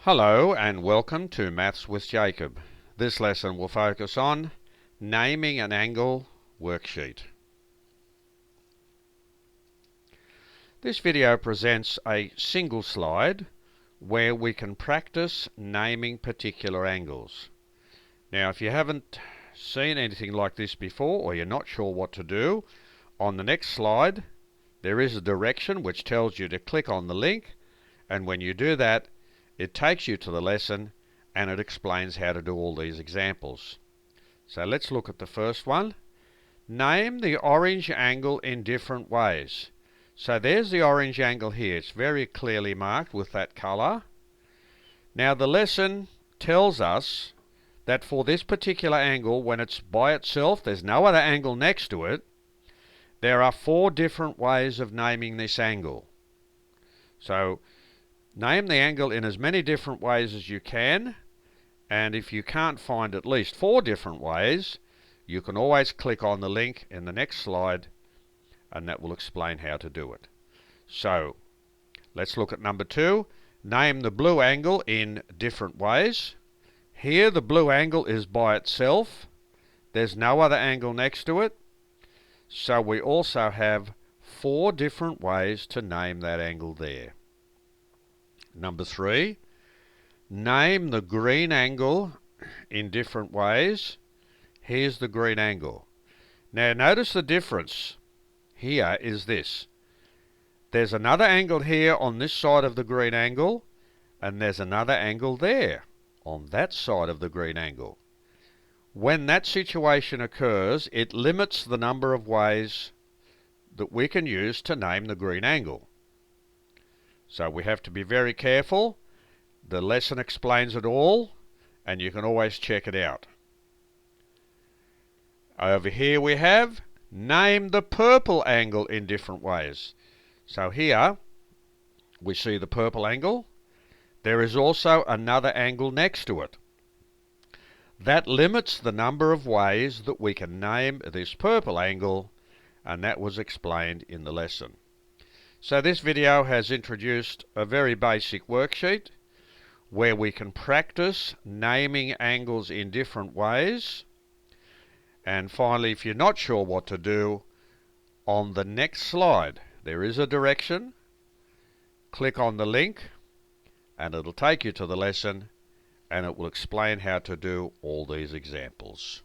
Hello and welcome to Maths with Jacob. This lesson will focus on naming an angle worksheet. This video presents a single slide where we can practice naming particular angles. Now, if you haven't seen anything like this before or you're not sure what to do, on the next slide there is a direction which tells you to click on the link, and when you do that it takes you to the lesson and it explains how to do all these examples. So let's look at the first one. Name the orange angle in different ways. So there's the orange angle here. It's very clearly marked with that colour. Now the lesson tells us that for this particular angle, when it's by itself, there's no other angle next to it, there are 4 different ways of naming this angle. So name the angle in as many different ways as you can, and if you can't find at least 4 different ways, you can always click on the link in the next slide and that will explain how to do it. So let's look at number 2. Name the blue angle in different ways. Here the blue angle is by itself. There's no other angle next to it. So we also have 4 different ways to name that angle there. Number 3, name the green angle in different ways. Here's the green angle. Now notice the difference here is this. There's another angle here on this side of the green angle, and there's another angle there on that side of the green angle. When that situation occurs, it limits the number of ways that we can use to name the green angle. So we have to be very careful. The lesson explains it all, and you can always check it out. Over here we have name the purple angle in different ways. So here we see the purple angle. There is also another angle next to it. That limits the number of ways that we can name this purple angle, and that was explained in the lesson. So this video has introduced a very basic worksheet where we can practice naming angles in different ways. And finally, if you're not sure what to do, on the next slide there is a direction. Click on the link and it'll take you to the lesson and it will explain how to do all these examples.